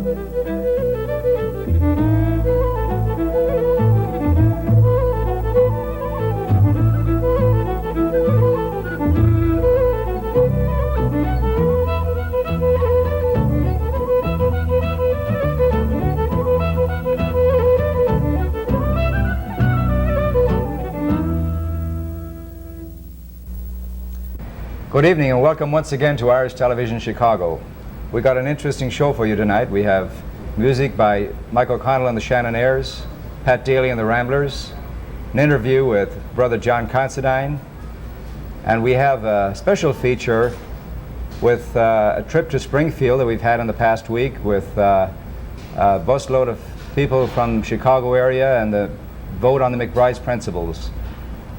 Good evening and welcome once again to Irish Television Chicago. We got an interesting show for you tonight. We have music by Mike O'Connell and the Shannon Airs, Pat Daley and The Ramblers, an interview with Brother Pat Considine, and we have a special feature with a trip to Springfield that we've had in the past week with a busload of people from the Chicago area and the vote on the McBride's principles.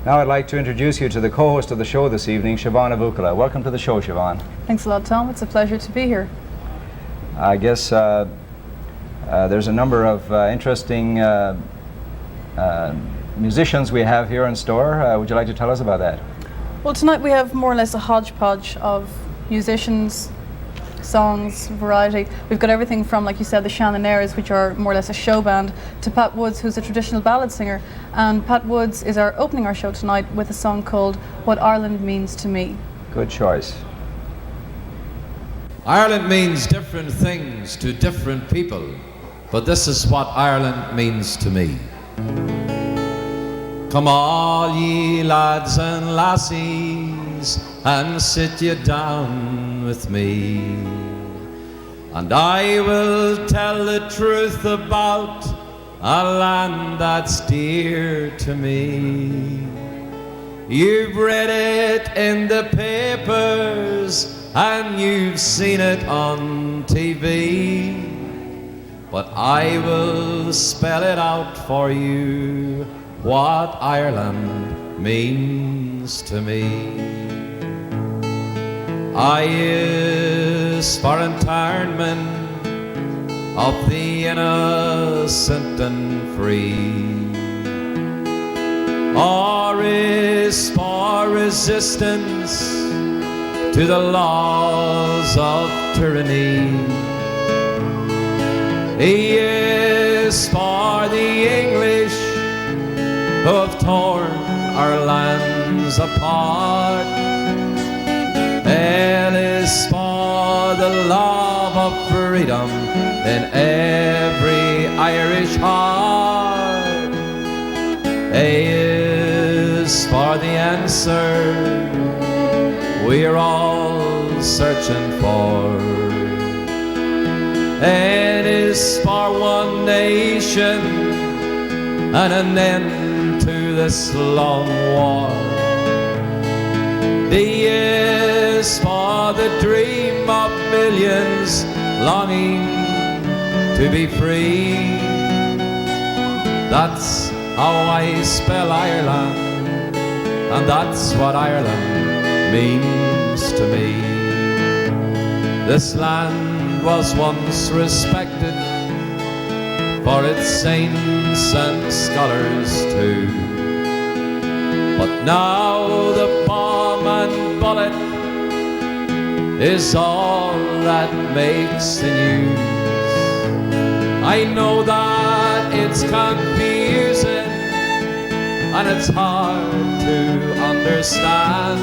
Now I'd like to introduce you to the co-host of the show this evening, Siobahn of Bhuachalla. Welcome to the show, Siobahn. Thanks a lot, Tom. It's a pleasure to be here. I guess there's a number of interesting musicians we have here in store. Would you like to tell us about that? Well, tonight we have more or less a hodgepodge of musicians, songs, variety. We've got everything from, like you said, the Shannon Airs, which are more or less a show band, to Pat Woods, who's a traditional ballad singer. And Pat Woods is opening our show tonight with a song called What Ireland Means to Me. Good choice. Ireland means different things to different people, but this is what Ireland means to me. Come all ye lads and lassies, and sit ye down with me, and I will tell the truth about a land that's dear to me. You've read it in the papers and you've seen it on TV, but I will spell it out for you, what Ireland means to me. I is for internment of the innocent and free, or is for resistance to the laws of tyranny. He is for the English who have torn our lands apart. L is for the love of freedom in every Irish heart. A is for the answer we're all searching for. N is for one nation and an end to this long war. D is for the dream of millions longing to be free. That's how I spell Ireland, and that's what Ireland means to me. This land was once respected for its saints and scholars too, but now the bomb and bullet is all that makes the news. I know that it's confusing and it's hard to understand,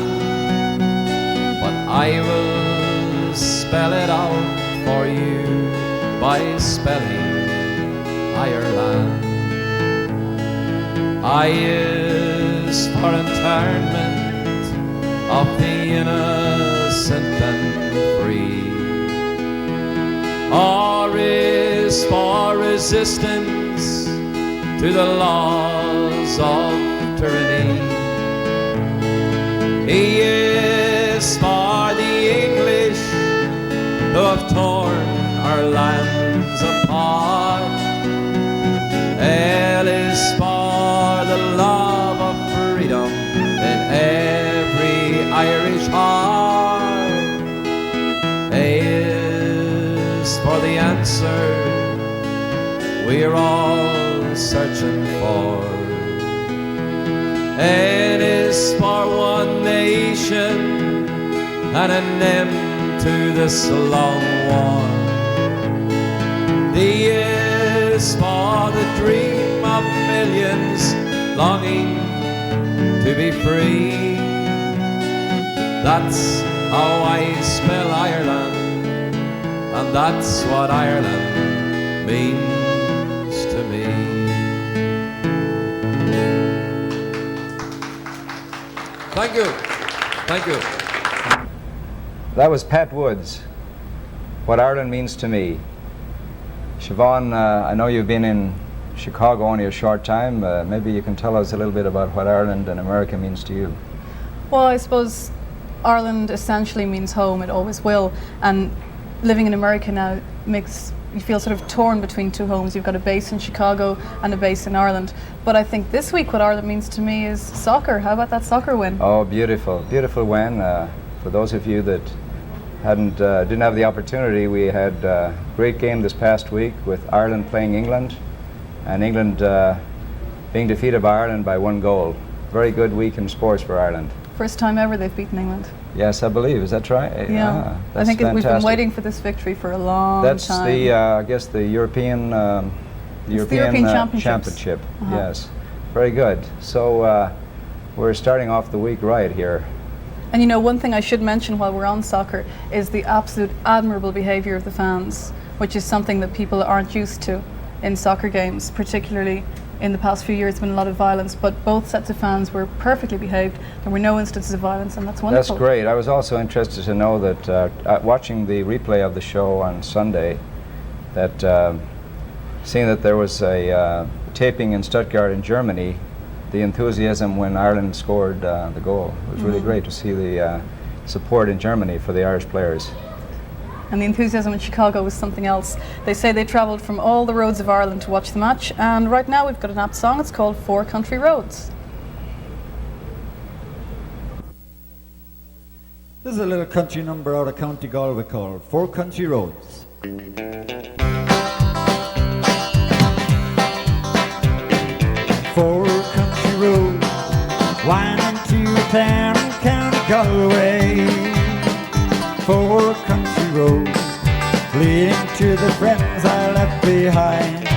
but I will spell it out for you by spelling Ireland. I is for internment of the innocent and free, or is for resistance to the laws of tyranny. He is for the English who have torn our lands apart. L is for the love of freedom in every Irish heart. A is for the answer we're all searching for. N is for one nation and an end to this long war. D is for the dream of millions longing to be free. That's how I spell Ireland, and that's what Ireland means to me. Thank you. Thank you. That was Pat Woods, What Ireland Means to Me. Siobahn, I know you've been in Chicago only a short time. Maybe you can tell us a little bit about what Ireland and America means to you. Well, I suppose Ireland essentially means home. It always will. And living in America now makes you feel sort of torn between two homes. You've got a base in Chicago and a base in Ireland. But I think this week what Ireland means to me is soccer. How about that soccer win? Oh, beautiful, beautiful win. For those of you that didn't have the opportunity, we had a great game this past week with Ireland playing England, and England being defeated by Ireland by 1 goal. Very good week in sports for Ireland. First time ever they've beaten England. Yes, I believe. Is that right? Yeah. I think we've been waiting for this victory for a long That's time. the, I guess, the European European Championship. Yes, very good. So we're starting off the week right here. And you know, one thing I should mention while we're on soccer is the absolute admirable behaviour of the fans, which is something that people aren't used to in soccer games, particularly in the past few years. There's been a lot of violence, but both sets of fans were perfectly behaved. There were no instances of violence, and that's wonderful. That's great. I was also interested to know that watching the replay of the show on Sunday, that seeing that there was a taping in Stuttgart in Germany, the enthusiasm when Ireland scored the goal. It was really great to see the support in Germany for the Irish players. And the enthusiasm in Chicago was something else. They say they travelled from all the roads of Ireland to watch the match, and right now we've got an apt song. It's called 4 Country Roads. This is a little country number out of County Galway called 4 Country Roads. 4 country roads winding to a town in County Galway. 4 country roads leading to the friends I left behind.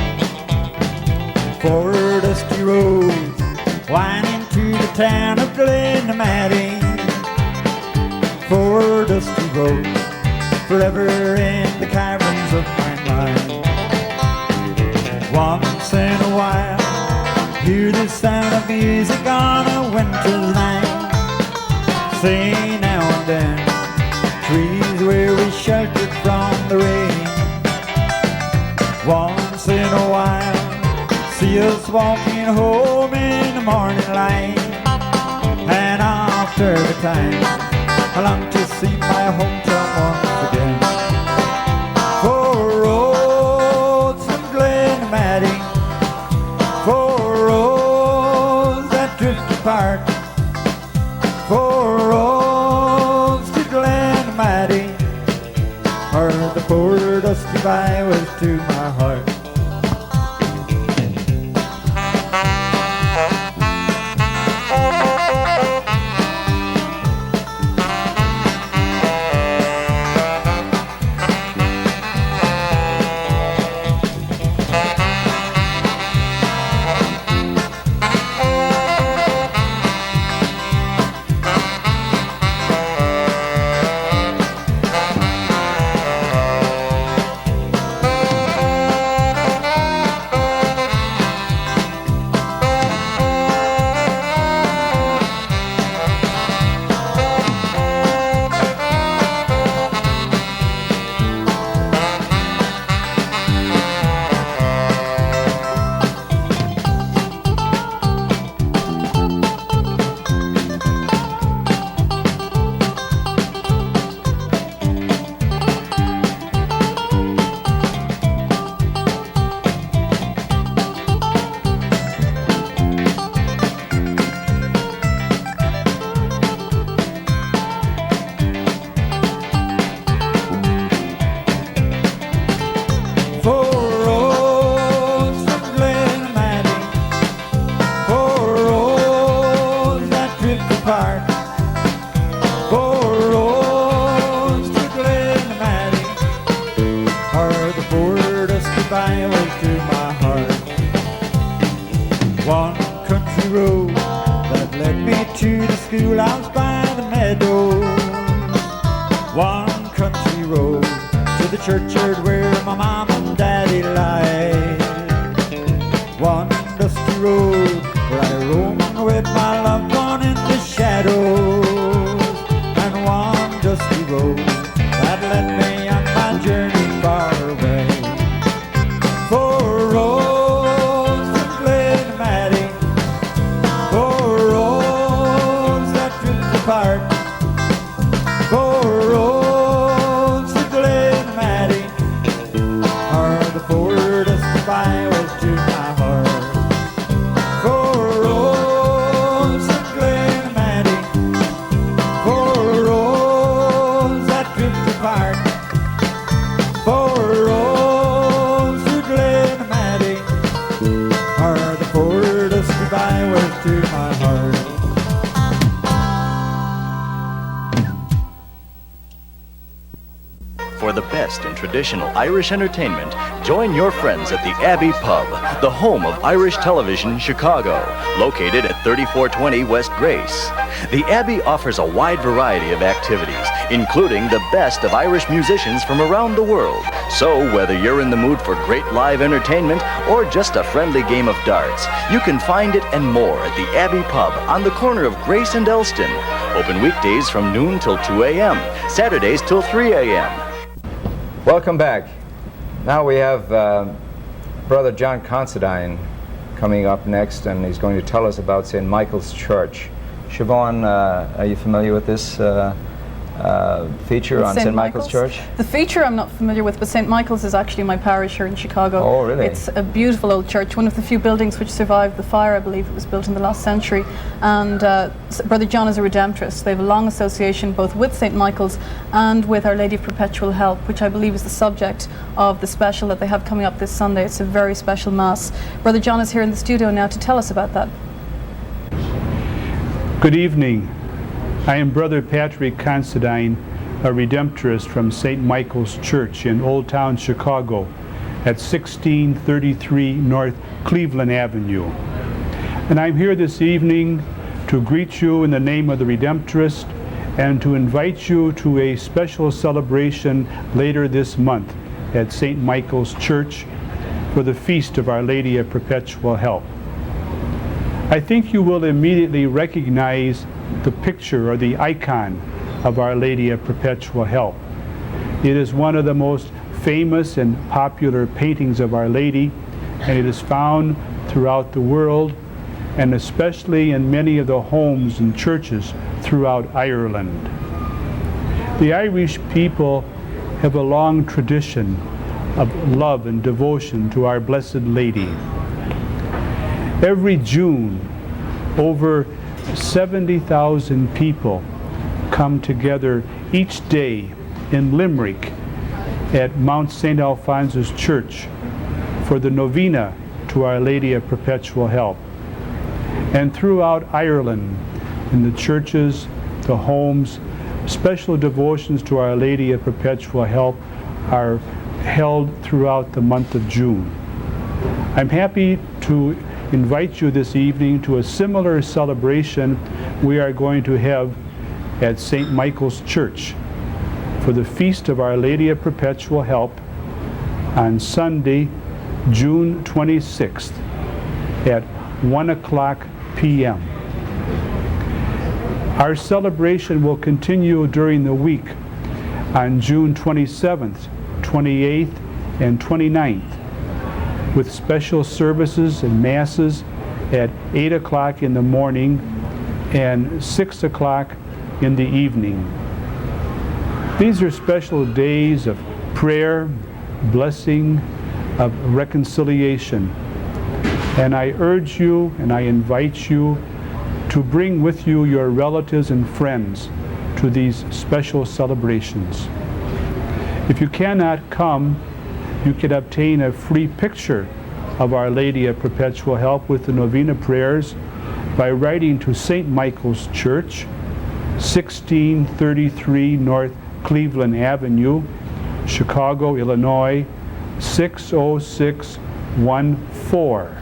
4 dusty roads winding to the town of Glenamadding. 4 dusty roads forever in the caverns of my mind. Once in a while hear the sound of music on a winter's night. Say now and then, trees where we sheltered from the rain. Once in a while, see us walking home in the morning light. And after the time, I long to see my hometown once again. 4 roads from Glenamadding, 4 roads that drift apart, 4 roads to Glenamadding are the 4 dusty byways to my heart. byways to my heart. One country road that led me to the schoolhouse by the meadow. One country road to the churchyard where my mom and daddy lie. One dusty road where I roam with my loved one in the shadows. And one dusty road that led me on my journey far away. Four roads that led Maddie, four roads that drift apart. Four roads that led Maddie are the four dusty byways to my heart. Four roads that led Maddie, four roads that drift apart. Four roads that led Maddie are the four dusty byways to my heart. For the best in traditional Irish entertainment, join your friends at the Abbey Pub, the home of Irish television Chicago, located at 3420 West Grace. The Abbey offers a wide variety of activities, including the best of Irish musicians from around the world. So whether you're in the mood for great live entertainment or just a friendly game of darts, you can find it and more at the Abbey Pub on the corner of Grace and Elston. Open weekdays from noon till 2 a.m., Saturdays till 3 a.m. Welcome back. Now we have Brother John Considine coming up next, and he's going to tell us about St. Michael's Church. Siobahn, are you familiar with this feature on St. Michael's Church? The feature I'm not familiar with, but St. Michael's is actually my parish here in Chicago. Oh, really? It's a beautiful old church, one of the few buildings which survived the fire. I believe it was built in the last century. And Brother John is a Redemptorist. They have a long association both with St. Michael's and with Our Lady of Perpetual Help, which I believe is the subject of the special that they have coming up this Sunday. It's a very special Mass. Brother John is here in the studio now to tell us about that. Good evening. I am Brother Pat Considine, a Redemptorist from St. Michael's Church in Old Town Chicago at 1633 North Cleveland Avenue. And I'm here this evening to greet you in the name of the Redemptorist and to invite you to a special celebration later this month at St. Michael's Church for the Feast of Our Lady of Perpetual Help. I think you will immediately recognize the picture or the icon of Our Lady of Perpetual Help. It is one of the most famous and popular paintings of Our Lady, and it is found throughout the world, and especially in many of the homes and churches throughout Ireland. The Irish people have a long tradition of love and devotion to Our Blessed Lady. Every June, over 70,000 people come together each day in Limerick at Mount St. Alphonsus Church for the novena to Our Lady of Perpetual Help. And throughout Ireland, in the churches, the homes, special devotions to Our Lady of Perpetual Help are held throughout the month of June. I'm happy to invite you this evening to a similar celebration we are going to have at St. Michael's Church for the Feast of Our Lady of Perpetual Help on Sunday, June 26th at 1:00 p.m. Our celebration will continue during the week on June 27th, 28th, and 29th with special services and masses at 8:00 in the morning and 6:00 in the evening. These are special days of prayer, blessing, of reconciliation. And I urge you and I invite you to bring with you your relatives and friends to these special celebrations. If you cannot come, you can obtain a free picture of Our Lady of Perpetual Help with the novena prayers by writing to St. Michael's Church, 1633 North Cleveland Avenue, Chicago, Illinois, 60614.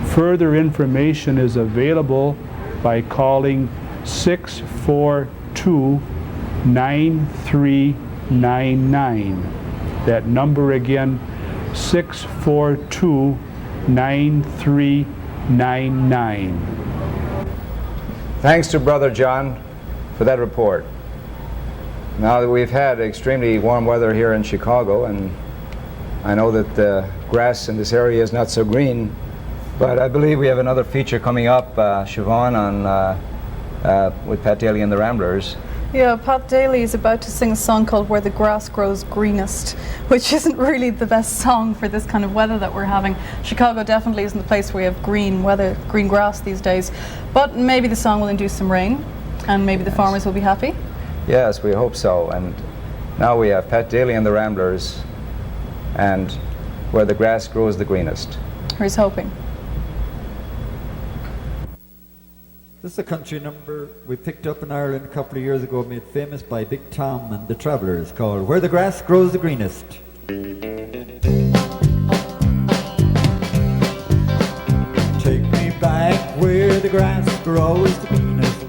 Further information is available by calling 642-9399. That number again, 642-9399. Thanks to Brother John for that report. Now that we've had extremely warm weather here in Chicago, and I know that the grass in this area is not so green, but I believe we have another feature coming up, Siobahn, on with Pat Daley and The Ramblers. Yeah, Pat Daley is about to sing a song called Where the Grass Grows Greenest, which isn't really the best song for this kind of weather that we're having. Chicago definitely isn't the place where we have green weather, green grass these days. But maybe the song will induce some rain, and maybe the farmers will be happy. Yes, we hope so. And now we have Pat Daley and The Ramblers, and Where the Grass Grows the Greenest. Here's hoping. This is a country number we picked up in Ireland a couple of years ago, made famous by Big Tom and the Travellers, called Where the Grass Grows the Greenest. Take me back where the grass grows the greenest,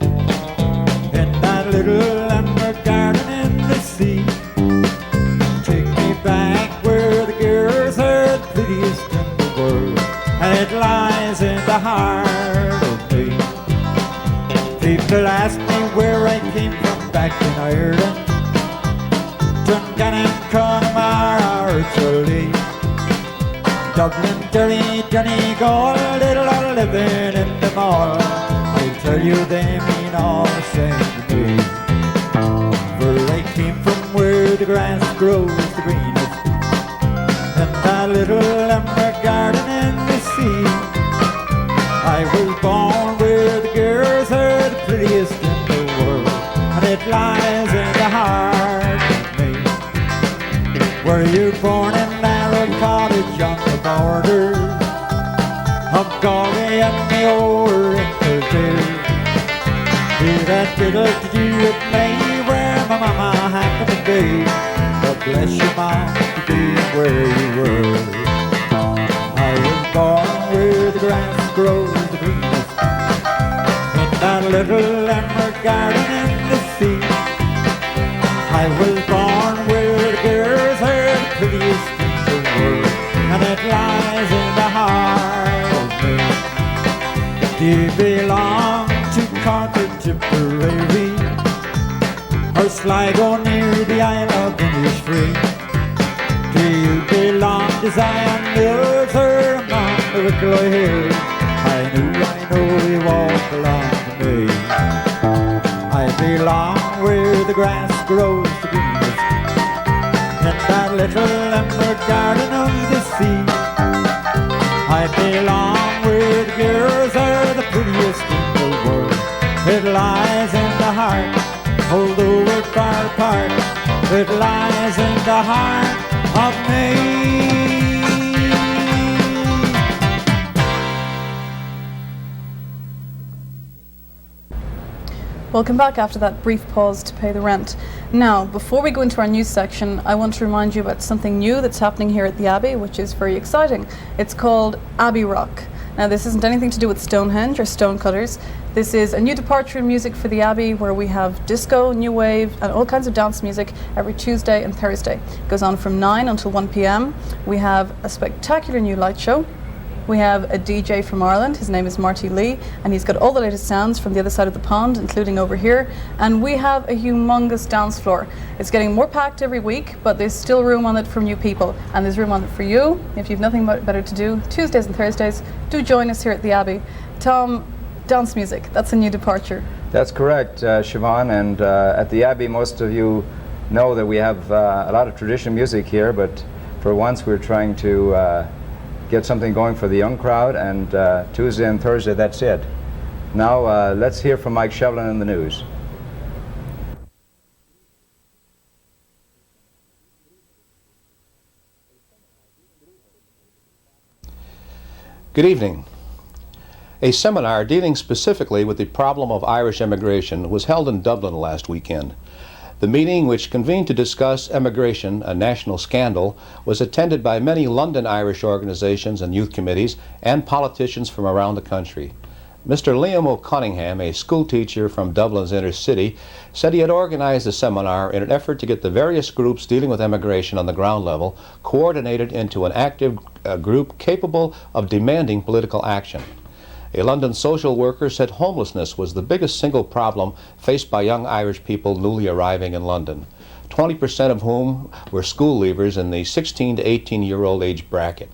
in that little amber garden in the sea. Take me back where the girls are the prettiest in the world, and it lies in the heart of me. People ask me where I came from back in Ireland, Dungannon, Connemara, or Tralee, Dublin, Derry, Donegal, little old living in the mall. I tell you they mean all the same to me. For I came from where the grass grows the greenest, in that little amber garden in the sea. I was born where the girls are the prettiest in the world, and it lies in the heart of me. Were you born in Narrow Cottage on the border of Galway and Mayo in Kildare? Did that diddle to do with me where my mama happened to be? God bless you, Mom, for being where you were. I was born where the grass grows the greenest, in that little amber garden in the sea. I was born where the girls are the prettiest in the world, and it lies in the heart of me. Do you belong to Concord, Tipperary, or Sligo near the Isle of Innisfree? Do you belong to Zion Mills or among the Wicklow Hills? I know you all belong to me. I belong where the grass grows the greenest, in that little amber garden of the sea. I belong where the girls are the prettiest in the world. It lies in the heart, although we're far apart. It lies in the heart of me. Welcome back after that brief pause to pay the rent. Now, before we go into our news section, I want to remind you about something new that's happening here at the Abbey, which is very exciting. It's called Abbey Rock. Now, this isn't anything to do with Stonehenge or stonecutters. This is a new departure in music for the Abbey, where we have disco, new wave, and all kinds of dance music every Tuesday and Thursday. It goes on from 9 until 1 p.m. We have a spectacular new light show. We have a DJ from Ireland. His name is Marty Lee, and he's got all the latest sounds from the other side of the pond, including over here. And we have a humongous dance floor. It's getting more packed every week, but there's still room on it for new people. And there's room on it for you. If you've nothing better to do, Tuesdays and Thursdays, do join us here at the Abbey. Tom, dance music, that's a new departure. That's correct, Siobhan. And at the Abbey, most of you know that we have a lot of traditional music here, but for once we're trying to get something going for the young crowd, and Tuesday and Thursday, that's it. Now let's hear from Mike Shevlin in the news. Good evening. A seminar dealing specifically with the problem of Irish immigration was held in Dublin last weekend. The meeting, which convened to discuss emigration, a national scandal, was attended by many London Irish organizations and youth committees and politicians from around the country. Mr. Liam O'Cunningham, a schoolteacher from Dublin's inner city, said he had organized the seminar in an effort to get the various groups dealing with emigration on the ground level coordinated into an active group capable of demanding political action. A London social worker said homelessness was the biggest single problem faced by young Irish people newly arriving in London, 20% of whom were school leavers in the 16 to 18-year-old age bracket.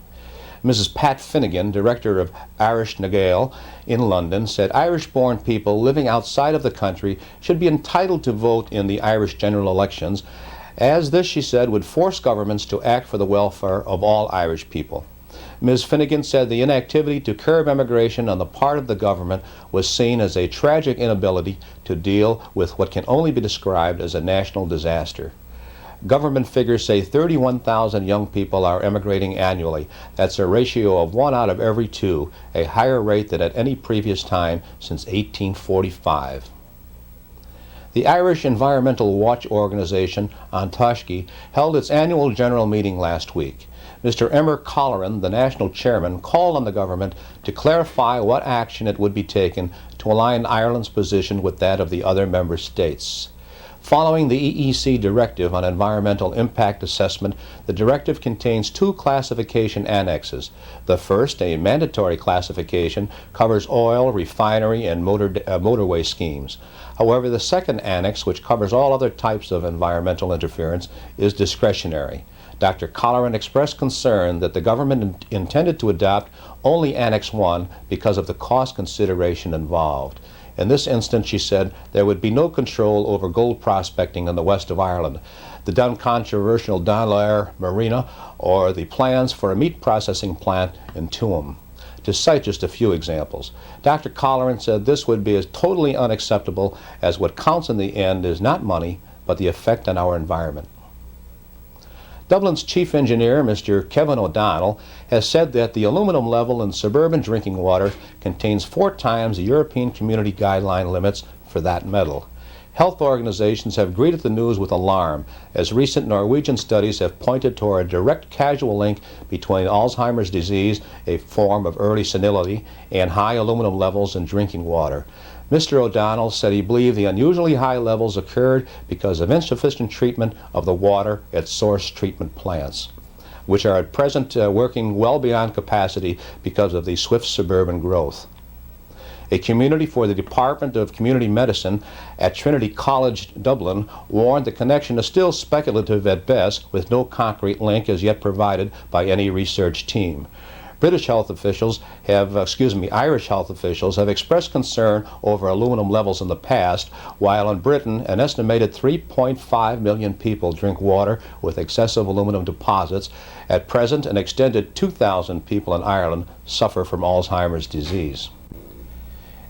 Mrs. Pat Finnegan, director of Irish na Gael in London, said Irish-born people living outside of the country should be entitled to vote in the Irish general elections, as this, she said, would force governments to act for the welfare of all Irish people. Ms. Finnegan said the inactivity to curb emigration on the part of the government was seen as a tragic inability to deal with what can only be described as a national disaster. Government figures say 31,000 young people are emigrating annually. That's a ratio of 1 out of every 2, a higher rate than at any previous time since 1845. The Irish Environmental Watch Organization, An Taiscí, held its annual general meeting last week. Mr. Emer Colleran, the national chairman, called on the government to clarify what action it would be taken to align Ireland's position with that of the other member states. Following the EEC directive on environmental impact assessment, the directive contains 2 classification annexes. The first, a mandatory classification, covers oil, refinery, and motorway schemes. However, the second annex, which covers all other types of environmental interference, is discretionary. Dr. Colleran expressed concern that the government intended to adopt only Annex 1 because of the cost consideration involved. In this instance, she said, there would be no control over gold prospecting in the west of Ireland, the controversial Donlair Marina, or the plans for a meat processing plant in Tuam. To cite just a few examples, Dr. Colleran said this would be as totally unacceptable, as what counts in the end is not money, but the effect on our environment. Dublin's chief engineer, Mr. Kevin O'Donnell, has said that the aluminum level in suburban drinking water contains 4 times the European Community Guideline limits for that metal. Health organizations have greeted the news with alarm, as recent Norwegian studies have pointed toward a direct causal link between Alzheimer's disease, a form of early senility, and high aluminum levels in drinking water. Mr. O'Donnell said he believed the unusually high levels occurred because of insufficient treatment of the water at source treatment plants, which are at present working well beyond capacity because of the swift suburban growth. A community for the Department of Community Medicine at Trinity College, Dublin, warned the connection is still speculative at best, with no concrete link as yet provided by any research team. Irish health officials have expressed concern over aluminum levels in the past, while in Britain an estimated 3.5 million people drink water with excessive aluminum deposits. At present, an extended 2,000 people in Ireland suffer from Alzheimer's disease.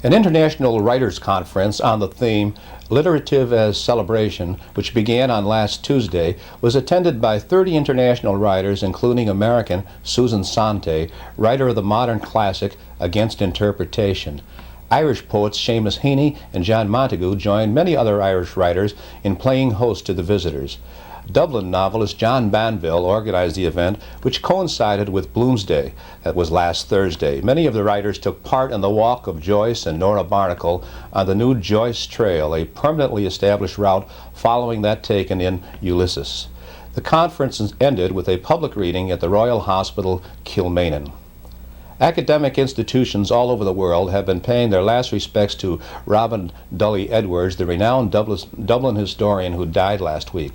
An international writers' conference on the theme Literative as Celebration, which began on last Tuesday, was attended by 30 international writers, including American Susan Sontag, writer of the modern classic Against Interpretation. Irish poets Seamus Heaney and John Montagu joined many other Irish writers in playing host to the visitors. Dublin novelist John Banville organized the event, which coincided with Bloomsday. That was last Thursday. Many of the writers took part in the walk of Joyce and Nora Barnacle on the new Joyce Trail, a permanently established route following that taken in Ulysses. The conference ended with a public reading at the Royal Hospital, Kilmainham. Academic institutions all over the world have been paying their last respects to Robin Dudley Edwards, the renowned Dublin historian who died last week.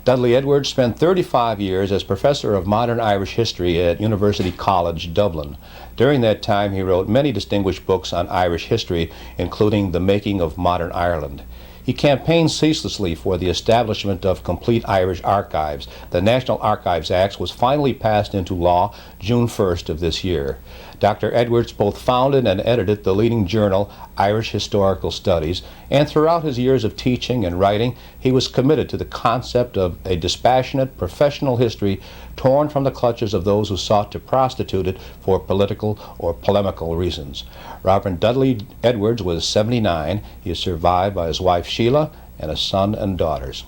Dudley Edwards spent 35 years as professor of modern Irish history at University College, Dublin. During that time, he wrote many distinguished books on Irish history, including The Making of Modern Ireland. He campaigned ceaselessly for the establishment of complete Irish archives. The National Archives Act was finally passed into law June 1st of this year. Dr. Edwards both founded and edited the leading journal, Irish Historical Studies, and throughout his years of teaching and writing, he was committed to the concept of a dispassionate, professional history torn from the clutches of those who sought to prostitute it for political or polemical reasons. Robert Dudley Edwards was 79. He is survived by his wife Sheila and a son and daughters.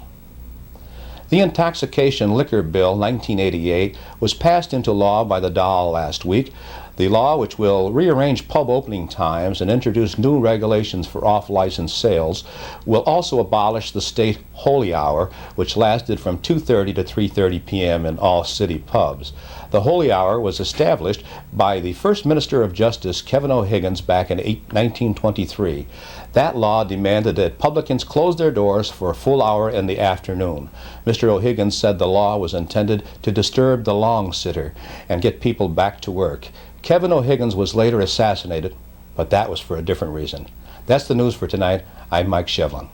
The Intoxication Liquor Bill 1988 was passed into law by the Dáil last week. The law, which will rearrange pub opening times and introduce new regulations for off-license sales, will also abolish the state holy hour, which lasted from 2:30 to 3:30 p.m. in all city pubs. The holy hour was established by the first Minister of Justice, Kevin O'Higgins, back in 1923. That law demanded that publicans close their doors for a full hour in the afternoon. Mr. O'Higgins said the law was intended to disturb the long sitter and get people back to work. Kevin O'Higgins was later assassinated, but that was for a different reason. That's the news for tonight. I'm Mike Shevlin.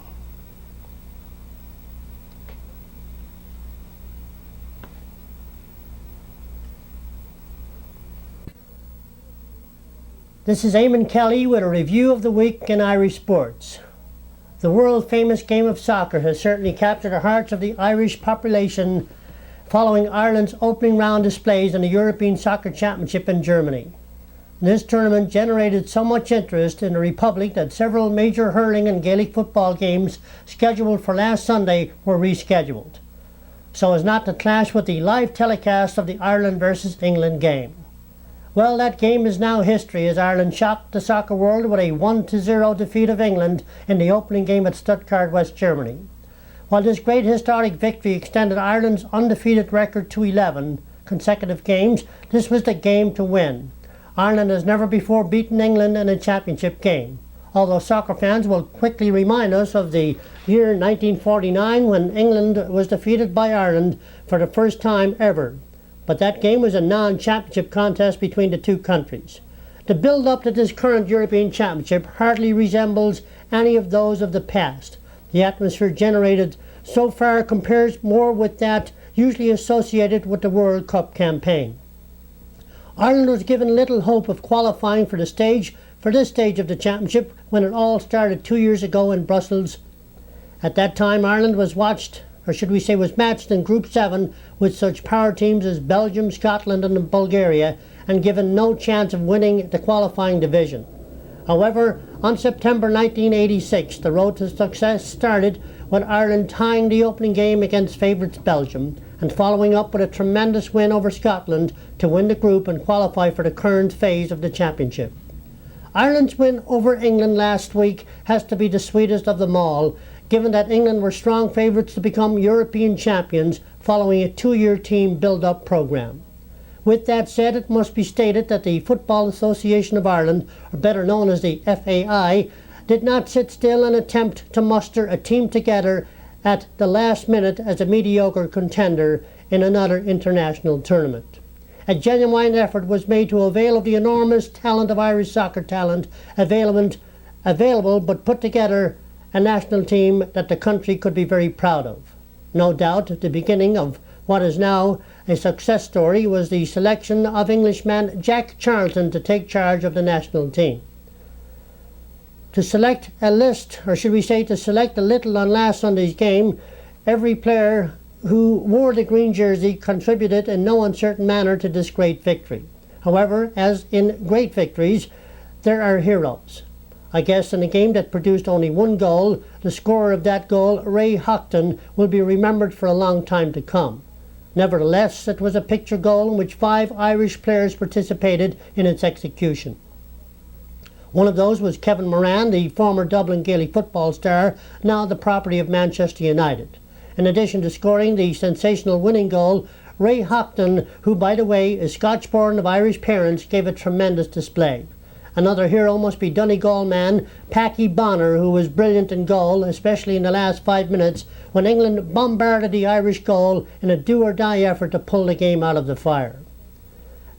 This is Eamonn Kelly with a review of the week in Irish sports. The world-famous game of soccer has certainly captured the hearts of the Irish population following Ireland's opening round displays in the European Soccer Championship in Germany. This tournament generated so much interest in the Republic that several major hurling and Gaelic football games scheduled for last Sunday were rescheduled, so as not to clash with the live telecast of the Ireland versus England game. Well, that game is now history as Ireland shocked the soccer world with a 1-0 defeat of England in the opening game at Stuttgart, West Germany. While this great historic victory extended Ireland's undefeated record to 11 consecutive games, this was the game to win. Ireland has never before beaten England in a championship game, although soccer fans will quickly remind us of the year 1949 when England was defeated by Ireland for the first time ever. But that game was a non-championship contest between the two countries. The build-up to this current European Championship hardly resembles any of those of the past. The atmosphere generated so far compares more with that usually associated with the World Cup campaign. Ireland was given little hope of qualifying for this stage of the championship when it all started 2 years ago in Brussels. At that time, Ireland was matched in Group 7 with such power teams as Belgium, Scotland and Bulgaria, and given no chance of winning the qualifying division. However, on September 1986, the road to success started with Ireland tying the opening game against favourites Belgium and following up with a tremendous win over Scotland to win the group and qualify for the current phase of the championship. Ireland's win over England last week has to be the sweetest of them all, given that England were strong favourites to become European champions following a 2-year team build-up programme. With that said, it must be stated that the Football Association of Ireland, or better known as the FAI, did not sit still and attempt to muster a team together at the last minute as a mediocre contender in another international tournament. A genuine effort was made to avail of the enormous talent of Irish soccer talent available but put together a national team that the country could be very proud of. No doubt the beginning of what is now a success story was the selection of Englishman Jack Charlton to take charge of the national team. To select a little on last Sunday's game, every player who wore the green jersey contributed in no uncertain manner to this great victory. However, as in great victories, there are heroes. I guess in a game that produced only one goal, the scorer of that goal, Ray Houghton, will be remembered for a long time to come. Nevertheless, it was a picture goal in which 5 Irish players participated in its execution. One of those was Kevin Moran, the former Dublin Gaelic football star, now the property of Manchester United. In addition to scoring the sensational winning goal, Ray Houghton, who by the way is Scotch-born of Irish parents, gave a tremendous display. Another hero must be Donegal man Packy Bonner, who was brilliant in goal, especially in the last 5 minutes when England bombarded the Irish goal in a do-or-die effort to pull the game out of the fire.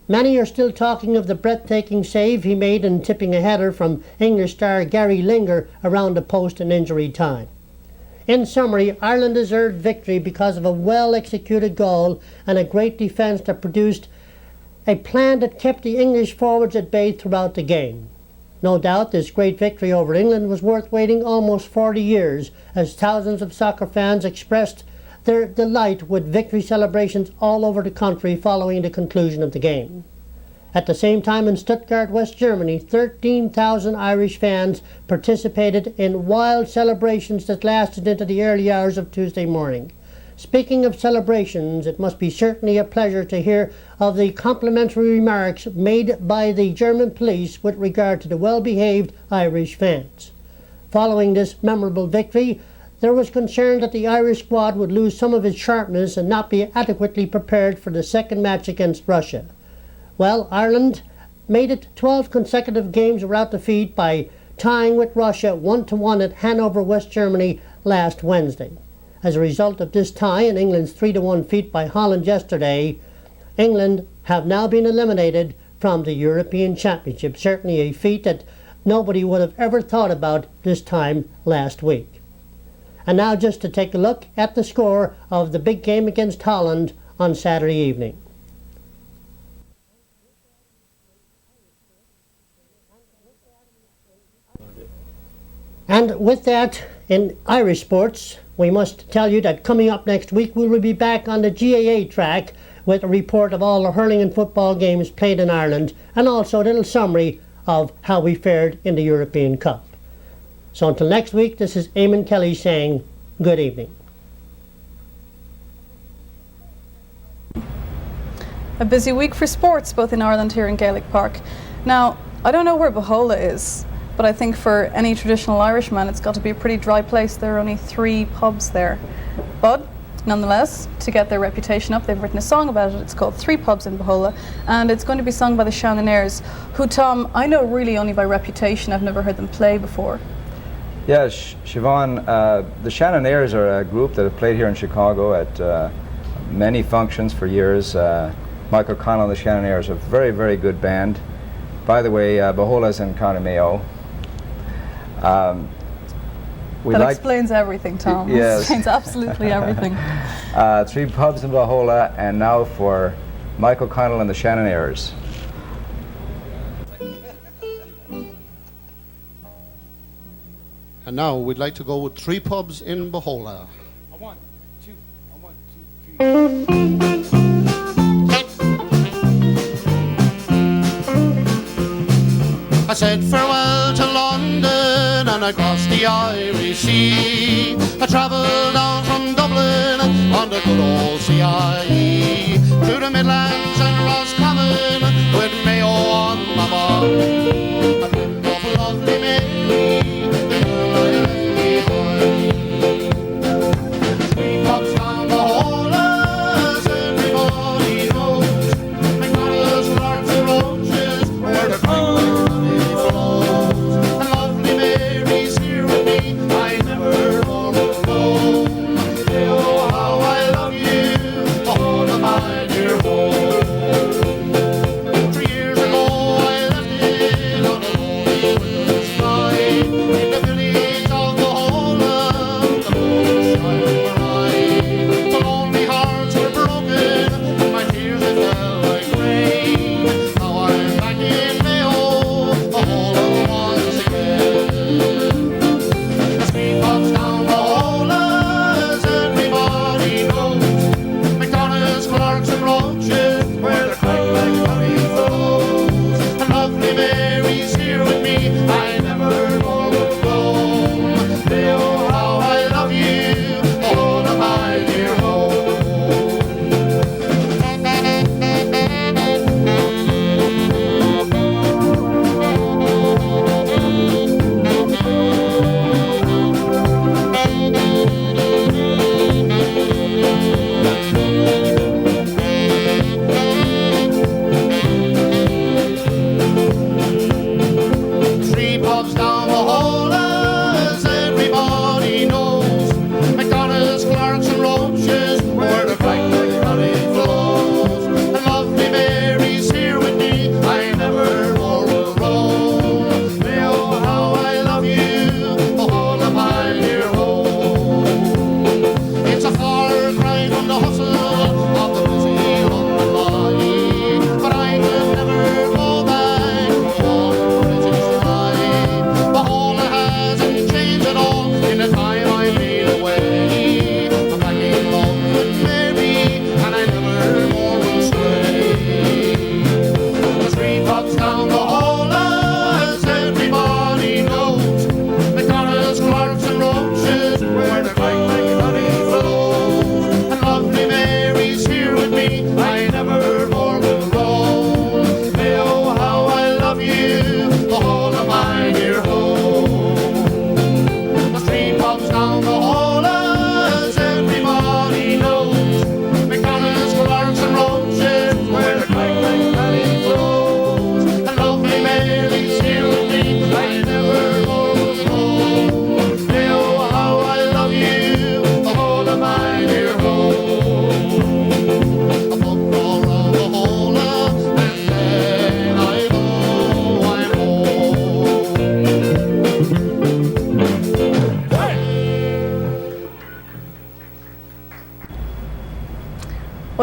Many are still talking of the breathtaking save he made in tipping a header from English star Gary Linger around the post in injury time. In summary, Ireland deserved victory because of a well-executed goal and a great defence that produced a plan that kept the English forwards at bay throughout the game. No doubt this great victory over England was worth waiting almost 40 years, as thousands of soccer fans expressed their delight with victory celebrations all over the country following the conclusion of the game. At the same time in Stuttgart, West Germany, 13,000 Irish fans participated in wild celebrations that lasted into the early hours of Tuesday morning. Speaking of celebrations, it must be certainly a pleasure to hear of the complimentary remarks made by the German police with regard to the well-behaved Irish fans. Following this memorable victory, there was concern that the Irish squad would lose some of its sharpness and not be adequately prepared for the second match against Russia. Well, Ireland made it 12 consecutive games without defeat by tying with Russia 1-1 at Hanover, West Germany last Wednesday. As a result of this tie and England's 3-1 defeat by Holland yesterday, England have now been eliminated from the European Championship. Certainly a feat that nobody would have ever thought about this time last week. And now just to take a look at the score of the big game against Holland on Saturday evening. And with that, in Irish sports, we must tell you that coming up next week, we will be back on the GAA track with a report of all the hurling and football games played in Ireland, and also a little summary of how we fared in the European Cup. So until next week, this is Eamonn Kelly saying good evening. A busy week for sports, both in Ireland here in Gaelic Park. Now, I don't know where Bhuachalla is, but I think for any traditional Irishman, it's got to be a pretty dry place. There are only 3 pubs there. But nonetheless, to get their reputation up, they've written a song about it. It's called 3 Pubs in Bhuachalla, and it's going to be sung by the Shannoners, who, Tom, I know really only by reputation. I've never heard them play before. Yeah, Siobahn, the Shannoners are a group that have played here in Chicago at many functions for years. Mike O'Connell and the Shannoners are a very, very good band. By the way, Bhuachalla's in County Mayo. That explains everything, Tom. Yes. Explains absolutely everything. 3 pubs in Bhuachalla, and now for Mike O'Connell and the Shannoners. And now we'd like to go with 3 pubs in Bhuachalla. 1, 2, 1, 2, 3. I said farewell to London and I crossed the Irish Sea. I travelled down from Dublin on the good old CIE, through the Midlands and Roscommon with Mayo on my mind. I dreamt of lovely Mary, the girl I left behind. 3 pubs down Bhuachalla, as everybody knows. McDonald's, Larks and Roaches, where the oh, how I love you, all of my dear home.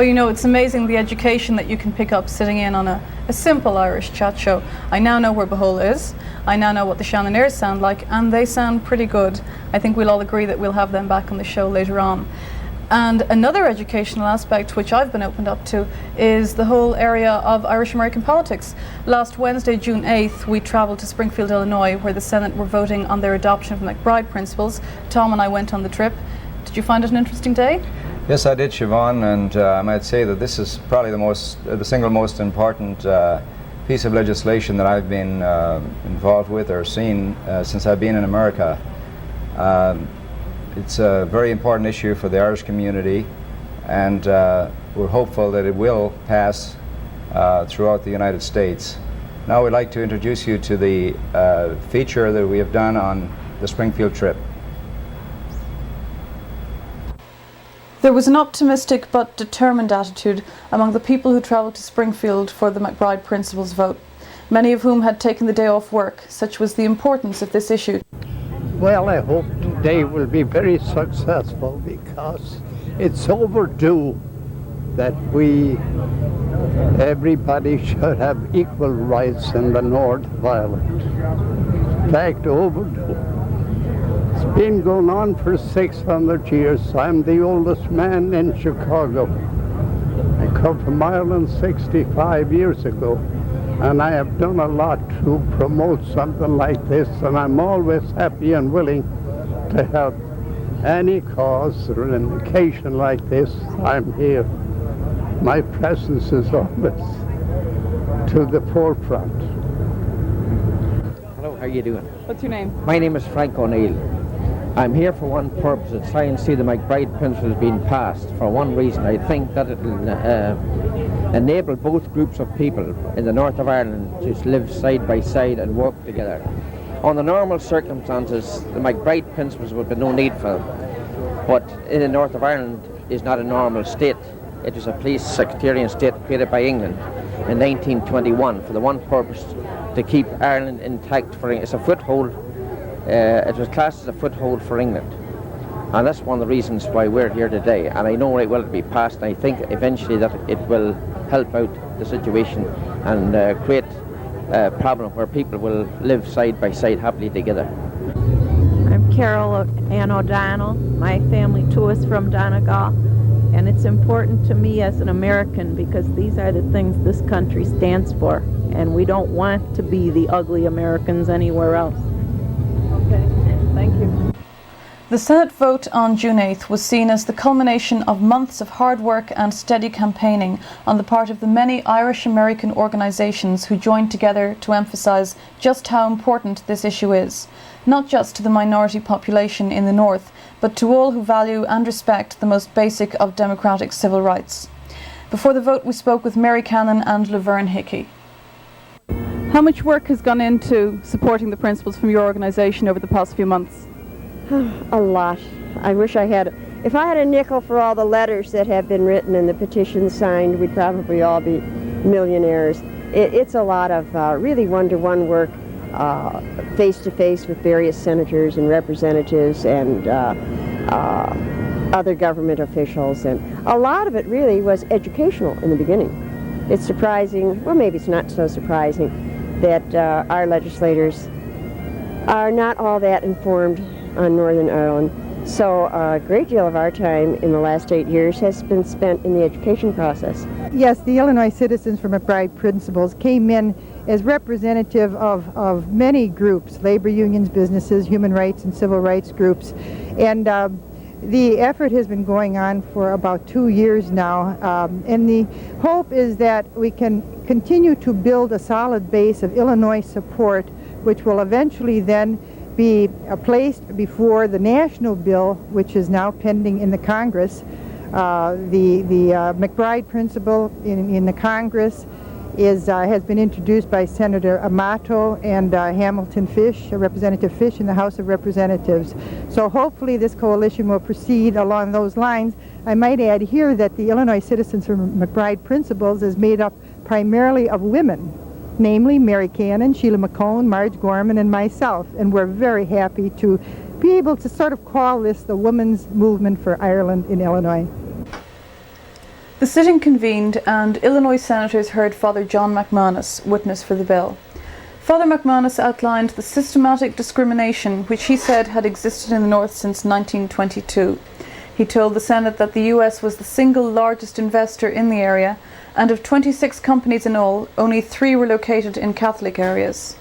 Well, you know, it's amazing the education that you can pick up sitting in on a simple Irish chat show. I now know where Bhuachalla is. I now know what the Shannon airs sound like, and they sound pretty good. I think we'll all agree that we'll have them back on the show later on. And another educational aspect which I've been opened up to is the whole area of Irish American politics. Last Wednesday, June 8th, we travelled to Springfield, Illinois, where the Senate were voting on their adoption of the McBride principles. Tom and I went on the trip. Did you find it an interesting day? Yes, I did, Siobahn, and I might say that this is probably the single most important piece of legislation that I've been involved with or seen since I've been in America. It's a very important issue for the Irish community, and we're hopeful that it will pass throughout the United States. Now we'd like to introduce you to the feature that we have done on the Springfield trip. There was an optimistic but determined attitude among the people who travelled to Springfield for the McBride Principles vote, many of whom had taken the day off work. Such was the importance of this issue. Well, I hope today will be very successful because it's overdue that everybody should have equal rights in the North of Ireland. In fact, overdue. It's been going on for 600 years. I'm the oldest man in Chicago. I come from Ireland 65 years ago, and I have done a lot to promote something like this, and I'm always happy and willing to help any cause or an occasion like this. I'm here. My presence is always to the forefront. Hello, how are you doing? What's your name? My name is Frank O'Neill. I'm here for one purpose, to try and see the McBride principles being passed. For one reason, I think that it will enable both groups of people in the north of Ireland to live side by side and work together. Under normal circumstances, the McBride principles would be no need for them. But in the north of Ireland is not a normal state. It was a police sectarian state created by England in 1921 for the one purpose to keep Ireland intact. It's a foothold. It was classed as a foothold for England, and that's one of the reasons why we're here today. And I know it will be passed, and I think eventually that it will help out the situation and create a problem where people will live side by side happily together. I'm Carol Ann O'Donnell. My family too is from Donegal, and it's important to me as an American because these are the things this country stands for, and we don't want to be the ugly Americans anywhere else. Okay, thank you. The Senate vote on June 8th was seen as the culmination of months of hard work and steady campaigning on the part of the many Irish-American organisations who joined together to emphasise just how important this issue is, not just to the minority population in the north, but to all who value and respect the most basic of democratic civil rights. Before the vote, we spoke with Mary Cannon and Laverne Hickey. How much work has gone into supporting the principles from your organisation over the past few months? A lot. I wish I had. If I had a nickel for all the letters that have been written and the petitions signed, we'd probably all be millionaires. It's a lot of really one-to-one work, face-to-face with various senators and representatives and other government officials. And a lot of it really was educational in the beginning. It's surprising, well, maybe it's not so surprising, that our legislators are not all that informed on Northern Ireland. So a great deal of our time in the last 8 years has been spent in the education process. Yes, the Illinois Citizens for McBride Principles came in as representative of many groups, labor unions, businesses, human rights and civil rights groups. And the effort has been going on for about 2 years now, and the hope is that we can continue to build a solid base of Illinois support, which will eventually then be placed before the national bill, which is now pending in the Congress. The McBride principle in the Congress has been introduced by Senator Amato and Hamilton Fish, Representative Fish in the House of Representatives. So hopefully this coalition will proceed along those lines. I might add here that the Illinois Citizens for McBride Principles is made up primarily of women, namely Mary Cannon, Sheila McCone, Marge Gorman, and myself, and we're very happy to be able to sort of call this the women's movement for Ireland in Illinois. The sitting convened and Illinois senators heard Father John McManus, witness for the bill. Father McManus outlined the systematic discrimination which he said had existed in the North since 1922. He told the Senate that the US was the single largest investor in the area, and of 26 companies in all, only 3 were located in Catholic areas.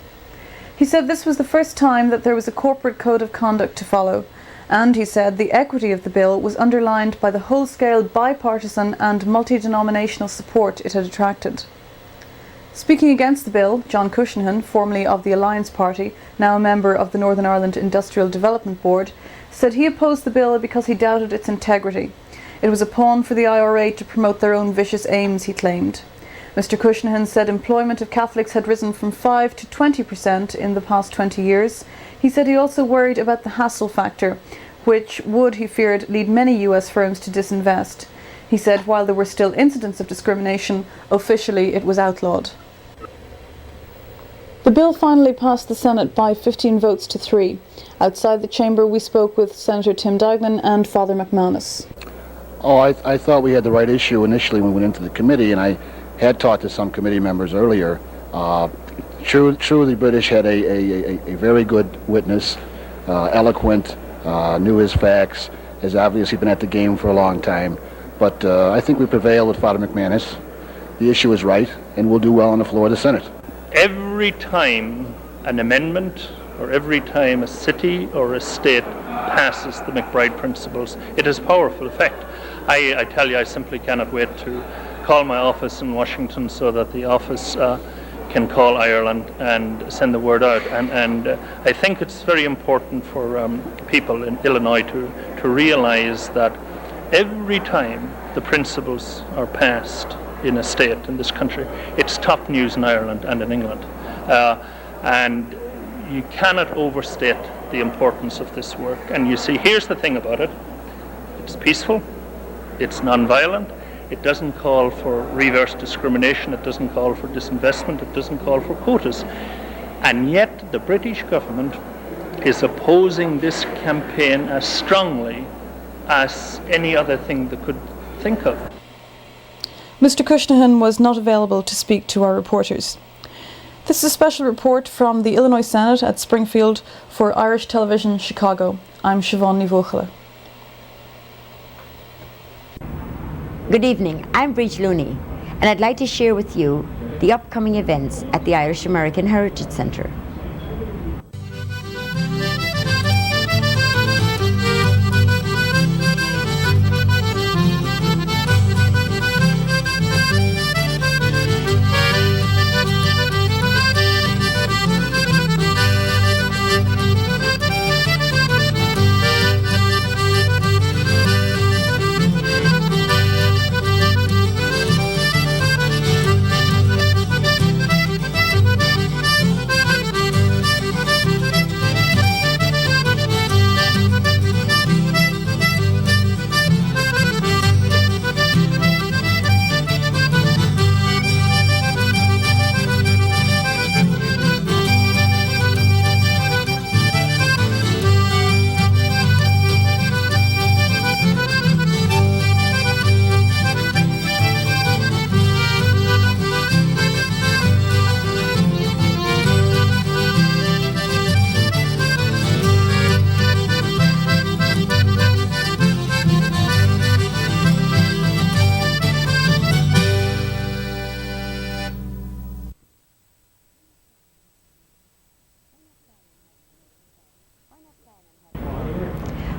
He said this was the first time that there was a corporate code of conduct to follow, and he said the equity of the bill was underlined by the whole-scale bipartisan and multi-denominational support it had attracted. Speaking against the bill, John Cushinahan, formerly of the Alliance Party, now a member of the Northern Ireland Industrial Development Board, said he opposed the bill because he doubted its integrity. It was a pawn for the IRA to promote their own vicious aims, he claimed. Mr. Cushinahan said employment of Catholics had risen from 5 to 20% in the past 20 years. He said he also worried about the hassle factor, which would, he feared, lead many US firms to disinvest. He said while there were still incidents of discrimination, officially it was outlawed. The bill finally passed the Senate by 15 votes to 3. Outside the chamber we spoke with Senator Tim Duignan and Father McManus. I thought we had the right issue initially when we went into the committee, and I had talked to some committee members earlier. True, the British had a very good witness, eloquent, knew his facts, has obviously been at the game for a long time. But I think we prevailed with Father McManus. The issue is right, and we'll do well on the floor of the Senate. Every time an amendment, or every time a city or a state passes the McBride principles, it has a powerful effect. I tell you, I simply cannot wait to call my office in Washington so that the office can call Ireland and send the word out. And I think it's very important for people in Illinois to realize that every time the principles are passed in a state in this country, it's top news in Ireland and in England. And you cannot overstate the importance of this work. And you see, here's the thing about it. It's peaceful. It's non-violent. It doesn't call for reverse discrimination. It doesn't call for disinvestment. It doesn't call for quotas. And yet the British government is opposing this campaign as strongly as any other thing they could think of. Mr. Cushinahan was not available to speak to our reporters. This is a special report from the Illinois Senate at Springfield for Irish Television Chicago. I'm Siobahn Bhuachalla. Good evening, I'm Looney, and I'd like to share with you the upcoming events at the Irish American Heritage Centre.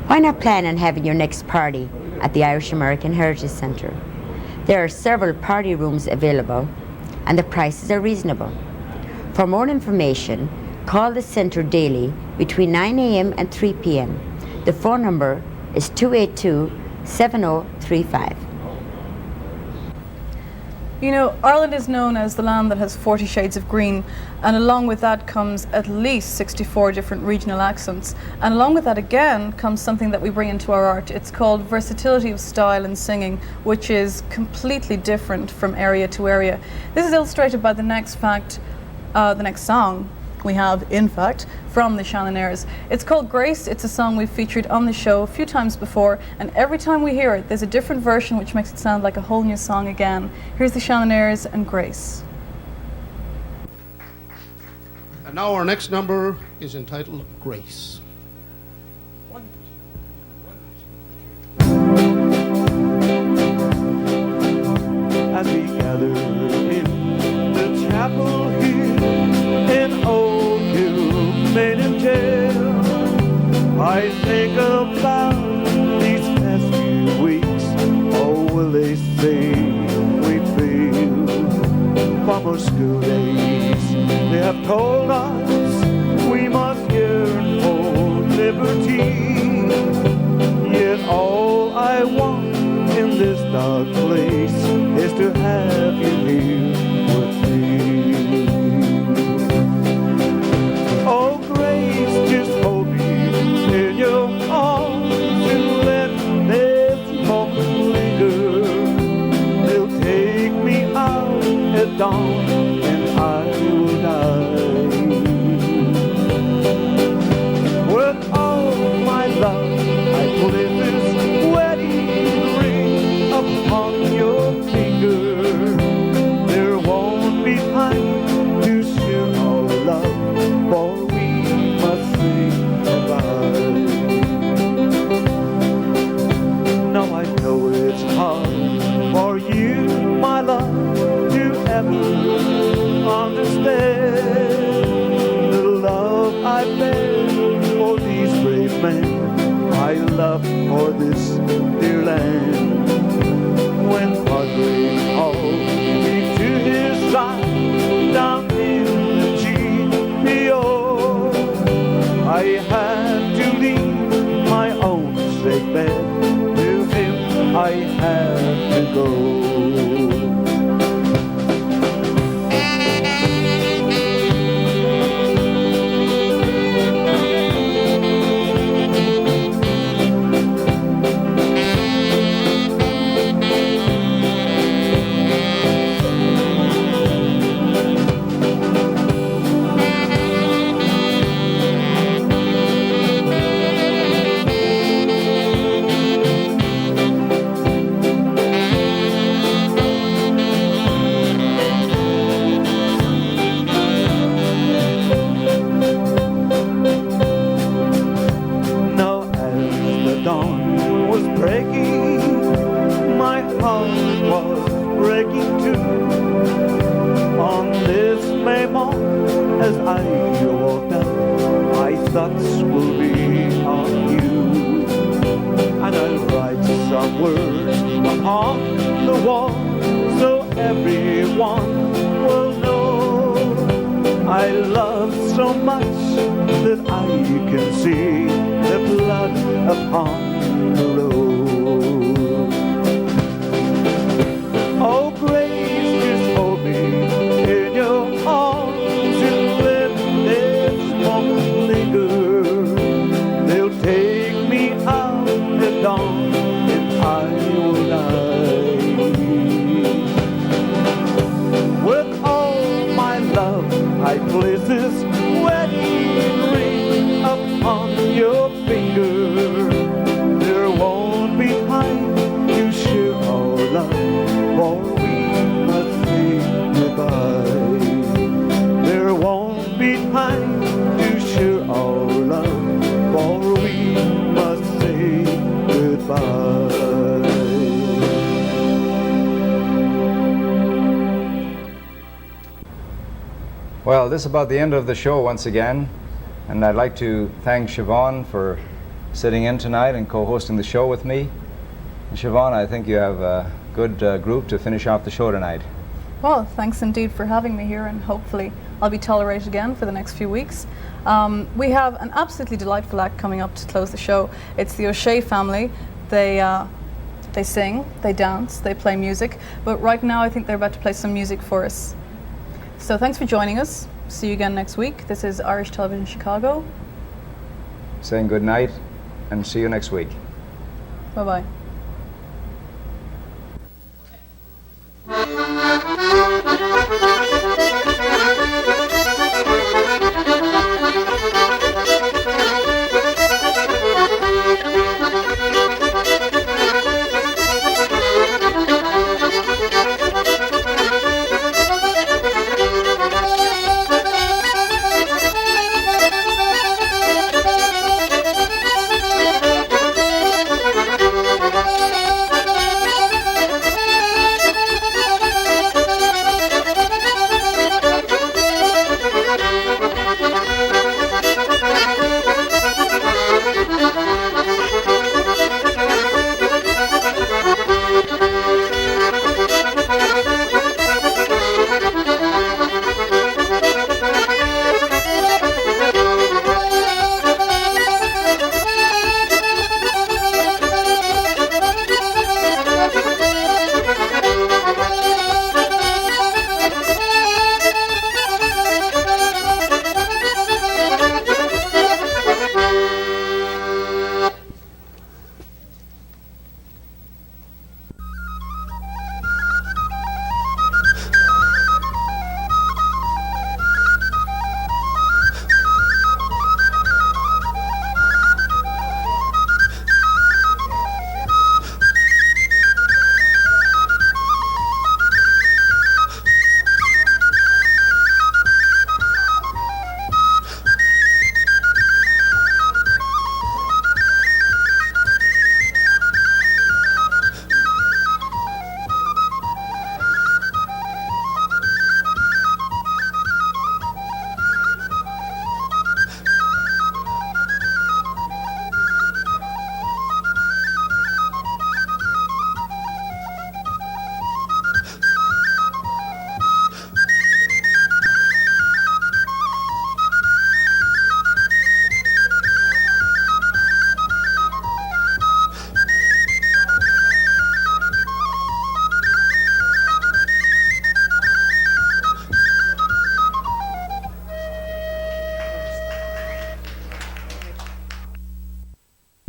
Why not plan on having your next party at the Irish American Heritage Centre? There are several party rooms available and the prices are reasonable. For more information, call the centre daily between 9 a.m. and 3 p.m. The phone number is 282-7035. You know, Ireland is known as the land that has 40 shades of green, and along with that comes at least 64 different regional accents. And along with that again comes something that we bring into our art. It's called versatility of style in singing, which is completely different from area to area. This is illustrated by the next fact, the next song, we have, in fact, from the Shannon Airs. It's called Grace. It's a song we've featured on the show a few times before, and every time we hear it, there's a different version which makes it sound like a whole new song again. Here's the Shannon Airs and Grace. And now our next number is entitled Grace. As we gather in the chapel here in old Maiden Jail, I think about these past few weeks. Oh, will they say we failed from our school days? They have told us we must yearn for liberty. Yet all I want in this dark place is to have you here with me. Oh, Grace, just hold me in your arms and let this moment linger. They'll take me out at dawn and I will die. With all my love, I place this wedding ring upon your finger. There won't be time to share our love, for we must say goodbye. Now I know it's hard for you, my love, to ever understand the love I bear for these brave men I love for this dear land. When heartbreak called me to his side down in the GPO, I had to leave my own sick bed. To him I had to go. As I walk down, my thoughts will be on you, and I'll write some words upon the wall so everyone will know I love so much that I can see the blood upon the road. Oh, Grace, just hold me in your arms. They'll take me out at dawn and I will die. With all my love I place this wedding ring upon your finger. There won't be time to share our love, for we must say goodbye. There won't be time to share our love, for we must say goodbye. Well, this is about the end of the show once again, and I'd like to thank Siobahn for sitting in tonight and co-hosting the show with me. And Siobahn, I think you have a good group to finish off the show tonight. Well, thanks indeed for having me here, and hopefully I'll be tolerated again for the next few weeks. We have an absolutely delightful act coming up to close the show. It's the O'Shea family. They sing, they dance, they play music, but right now I think they're about to play some music for us. So thanks for joining us. See you again next week. This is Irish Television Chicago. Saying good night and see you next week. Bye-bye.